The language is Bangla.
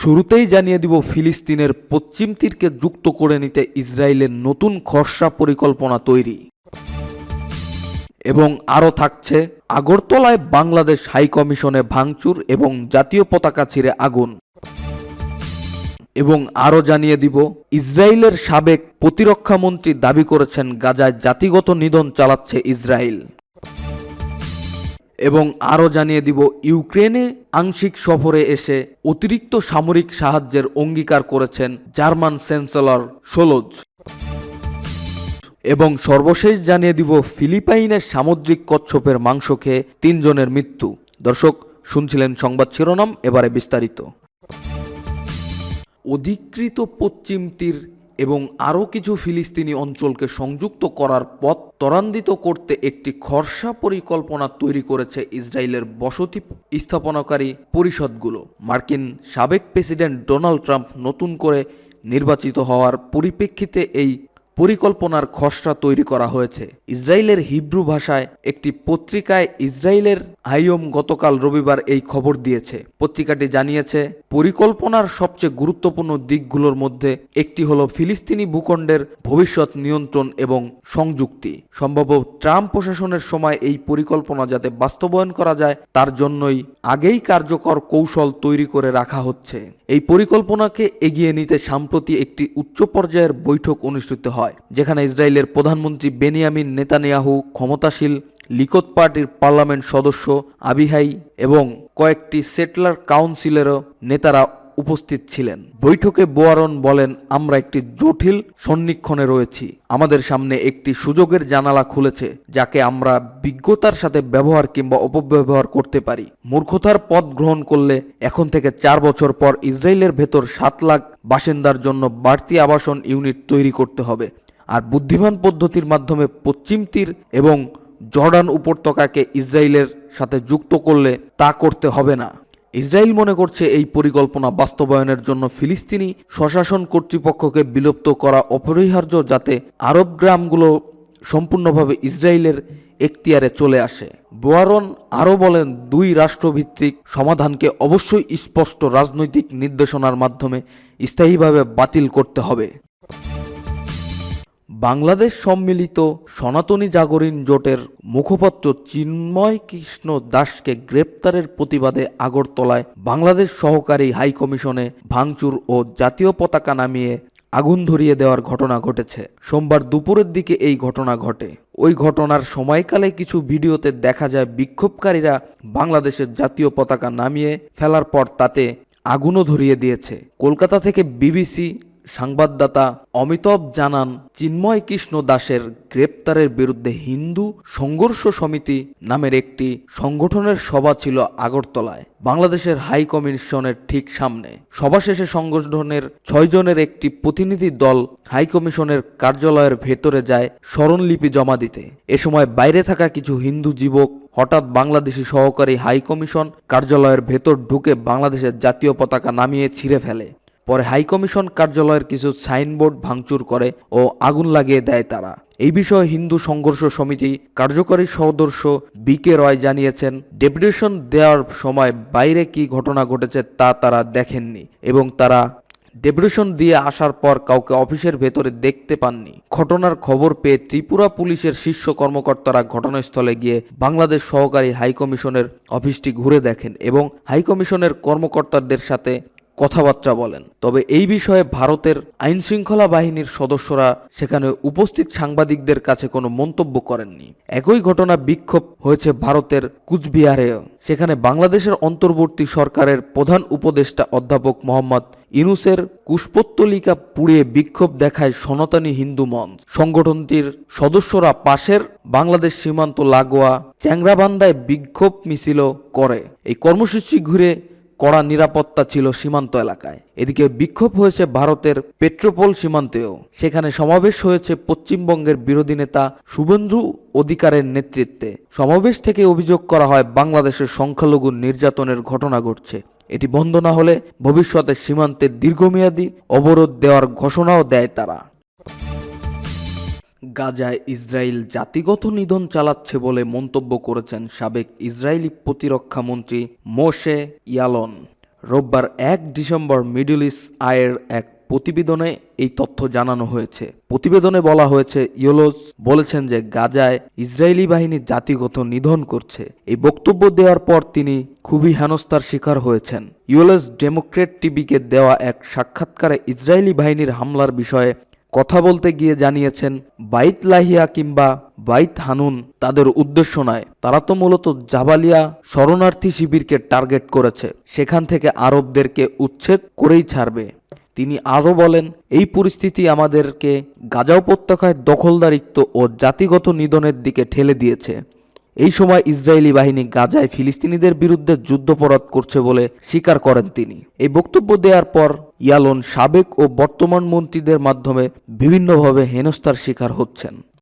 শুরুতেই জানিয়ে দিব ফিলিস্তিনের পশ্চিম তীরকে যুক্ত করে নিতে ইসরায়েলের নতুন খসড়া পরিকল্পনা তৈরি। এবং আরও থাকছে আগরতলায় বাংলাদেশ হাইকমিশনে ভাঙচুর এবং জাতীয় পতাকা ছিঁড়ে আগুন। এবং আরও জানিয়ে দিব ইসরায়েলের সাবেক প্রতিরক্ষামন্ত্রী দাবি করেছেন গাজায় জাতিগত নিধন চালাচ্ছে ইসরায়েল। এবং আরও জানিয়ে দিব ইউক্রেনে আংশিক সফরে এসে অতিরিক্ত সামরিক সাহায্যের অঙ্গীকার করেছেন জার্মান চ্যান্সেলর শোলজ। এবং সর্বশেষ জানিয়ে দিব ফিলিপাইনের সামুদ্রিক কচ্ছপের মাংস খেয়ে 3 জনের মৃত্যু। দর্শক শুনছিলেন সংবাদ শিরোনাম, এবারে বিস্তারিত। অধিকৃত পশ্চিম তীর এবং আরও কিছু ফিলিস্তিনি অঞ্চলকে সংযুক্ত করার পথ ত্বরান্বিত করতে একটি খসড়া পরিকল্পনা তৈরি করেছে ইসরায়েলের বসতি স্থাপনকারী পরিষদগুলো। মার্কিন সাবেক প্রেসিডেন্ট ডোনাল্ড ট্রাম্প নতুন করে নির্বাচিত হওয়ার পরিপ্রেক্ষিতে এই পরিকল্পনার খসড়া তৈরি করা হয়েছে। ইসরায়েলের হিব্রু ভাষায় একটি পত্রিকায় ইসরায়েলের হাইয়ম গতকাল রবিবার এই খবর দিয়েছে। পত্রিকাটি জানিয়েছে পরিকল্পনার সবচেয়ে গুরুত্বপূর্ণ দিকগুলোর মধ্যে একটি হলো ফিলিস্তিনি ভূখণ্ডের ভবিষ্যৎ নিয়ন্ত্রণ এবং সংযুক্তি। সম্ভবত ট্রাম্প প্রশাসনের সময় এই পরিকল্পনা যাতে বাস্তবায়ন করা যায় তার জন্যই আগেই কার্যকর কৌশল তৈরি করে রাখা হচ্ছে। এই পরিকল্পনাকে এগিয়ে নিতে সম্প্রতি একটি উচ্চ পর্যায়ের বৈঠক অনুষ্ঠিত হয়, যেখানে ইসরায়েলের প্রধানমন্ত্রী বেনিয়ামিন নেতানিয়াহু, ক্ষমতাসীন লিকুদ পার্টির পার্লামেন্ট সদস্য আবিহাই এবং কয়েকটি সেটলার কাউন্সিলেরও নেতারা উপস্থিত ছিলেন। বৈঠকে বোয়ারন বলেন, আমরা একটি জটিল সন্নিক্ষণে রয়েছি। আমাদের সামনে একটি সুযোগের জানালা খুলেছে যাকে আমরা বিজ্ঞতার সাথে ব্যবহার কিংবা অপব্যবহার করতে পারি। মূর্খতার পথ গ্রহণ করলে এখন থেকে 4 বছর পর ইসরায়েলের ভেতর 7 লাখ বাসিন্দার জন্য বাড়তি আবাসন ইউনিট তৈরি করতে হবে। আর বুদ্ধিমান পদ্ধতির মাধ্যমে পশ্চিম তীর এবং জর্ডান উপত্যকাকে ইসরায়েলের সাথে যুক্ত করলে তা করতে হবে না। ইসরায়েল মনে করছে এই পরিকল্পনা বাস্তবায়নের জন্য ফিলিস্তিনি স্বশাসন কর্তৃপক্ষকে বিলুপ্ত করা অপরিহার্য, যাতে আরব গ্রামগুলো সম্পূর্ণভাবে ইসরায়েলের এখতিয়ারে চলে আসে। বোয়ারন আরও বলেন, 2 রাষ্ট্রভিত্তিক সমাধানকে অবশ্যই স্পষ্ট রাজনৈতিক নির্দেশনার মাধ্যমে স্থায়ীভাবে বাতিল করতে হবে। বাংলাদেশ সম্মিলিত সনাতনী জাগরণ জোটের মুখপাত্র চিন্ময় কৃষ্ণ দাসকে গ্রেপ্তারের প্রতিবাদে আগরতলায় বাংলাদেশ সহকারী হাইকমিশনে ভাঙচুর ও জাতীয় পতাকা নামিয়ে আগুন ধরিয়ে দেওয়ার ঘটনা ঘটেছে। সোমবার দুপুরের দিকে এই ঘটনা ঘটে। ওই ঘটনার সময়কালে কিছু ভিডিওতে দেখা যায় বিক্ষোভকারীরা বাংলাদেশের জাতীয় পতাকা নামিয়ে ফেলার পর তাতে আগুনও ধরিয়ে দিয়েছে। কলকাতা থেকে বিবিসি সংবাদদাতা অমিতাভ জানান, চিন্ময় কৃষ্ণ দাসের গ্রেপ্তারের বিরুদ্ধে হিন্দু সংঘর্ষ সমিতি নামের একটি সংগঠনের সভা ছিল আগরতলায় বাংলাদেশের হাই কমিশনের ঠিক সামনে। সভা শেষে সংগঠনের 6 জনের একটি প্রতিনিধি দল হাই কমিশনের কার্যালয়ের ভেতরে যায় স্মরণলিপি জমা দিতে। এ সময় বাইরে থাকা কিছু হিন্দু যুবক হঠাৎ বাংলাদেশি সহকারী হাই কমিশন কার্যালয়ের ভেতর ঢুকে বাংলাদেশের জাতীয় পতাকা নামিয়ে ছিঁড়ে ফেলে। পরে হাইকমিশন কার্যালয়ের কিছু সাইনবোর্ড ভাঙচুর করে ও আগুন লাগিয়ে দেয় তারা। এই বিষয়ে হিন্দু সংঘর্ষ সমিতি কার্যকরী সদস্য বিকে রয় জানিয়েছেন, ডেপুটেশন দেওয়ার সময় বাইরে কি ঘটনা ঘটেছে তা তারা দেখেননি এবং তারা ডেপুটেশন দিয়ে আসার পর কাউকে অফিসের ভেতরে দেখতে পাননি। ঘটনার খবর পেয়ে ত্রিপুরা পুলিশের শীর্ষ কর্মকর্তারা ঘটনাস্থলে গিয়ে বাংলাদেশ সহকারী হাইকমিশনের অফিসটি ঘুরে দেখেন এবং হাইকমিশনের কর্মকর্তাদের সাথে কথাবার্তা বলেন। তবে এই বিষয়ে ভারতের আইনশৃঙ্খলা বাহিনীর সদস্যরা সেখানে উপস্থিত সাংবাদিকদের কাছে কোনো মন্তব্য করেননি। একই ঘটনা বিক্ষোভ হয়েছে ভারতের কুচবিহারেও। সেখানে বাংলাদেশের অন্তর্বর্তী সরকারের প্রধান উপদেষ্টা অধ্যাপক মোহাম্মদ ইউনূসের কুশপুত্তলিকা পুড়িয়ে বিক্ষোভ দেখায় সনাতনী হিন্দু মঞ্চ। সংগঠনটির সদস্যরা পাশের বাংলাদেশ সীমান্ত লাগোয়া চ্যাংরাবান্ধায় বিক্ষোভ মিছিলও করে। এই কর্মসূচি ঘিরে কড়া নিরাপত্তা ছিল সীমান্ত এলাকায়। এদিকে বিক্ষোভ হয়েছে ভারতের পেট্রোপোল সীমান্তেও। সেখানে সমাবেশ হয়েছে পশ্চিমবঙ্গের বিরোধী নেতা শুভেন্দু অধিকারের নেতৃত্বে। সমাবেশ থেকে অভিযোগ করা হয় বাংলাদেশের সংখ্যালঘু নির্যাতনের ঘটনা ঘটছে। এটি বন্ধ না হলে ভবিষ্যতে সীমান্তের দীর্ঘমেয়াদী অবরোধ দেওয়ার ঘোষণাও দেয় তারা। গাজায় ইসরায়েল জাতিগত নিধন চালাচ্ছে বলে মন্তব্য করেছেন সাবেক ইসরায়েলি প্রতিরক্ষা মন্ত্রী মোশে ইয়ালন। রোববার 1 ডিসেম্বর মিডল ইস্ট আইয়ের এক প্রতিবেদনে এই তথ্য জানানো হয়েছে। প্রতিবেদনে বলা হয়েছে, ইউলোস বলেছেন যে গাজায় ইসরায়েলি বাহিনী জাতিগত নিধন করছে। এই বক্তব্য দেওয়ার পর তিনি খুবই হেনস্থার শিকার হয়েছেন। ইউলোস ডেমোক্রেট টিভিকে দেওয়া এক সাক্ষাৎকারে ইসরায়েলি বাহিনীর হামলার বিষয়ে কথা বলতে গিয়ে জানিয়েছেন, বাইত লাহিয়া কিংবা বাইত হানুন তাদের উদ্দেশ্য নয়, তারা তো মূলত জাবালিয়া শরণার্থী শিবিরকে টার্গেট করেছে, সেখান থেকে আরবদেরকে উচ্ছেদ করেই ছাড়বে। তিনি আরও বলেন, এই পরিস্থিতি আমাদেরকে গাজা উপত্যকায় দখলদারিত্ব ও জাতিগত নিধনের দিকে ঠেলে দিয়েছে। এই সময় ইসরায়েলি বাহিনী গাজায় ফিলিস্তিনিদের বিরুদ্ধে যুদ্ধাপরাধ করছে বলে স্বীকার করেন তিনি। এই বক্তব্য দেওয়ার পর ইয়ালন সাবেক ও বর্তমান মন্ত্রীদের মাধ্যমে বিভিন্নভাবে হেনস্থার শিকার হচ্ছেন।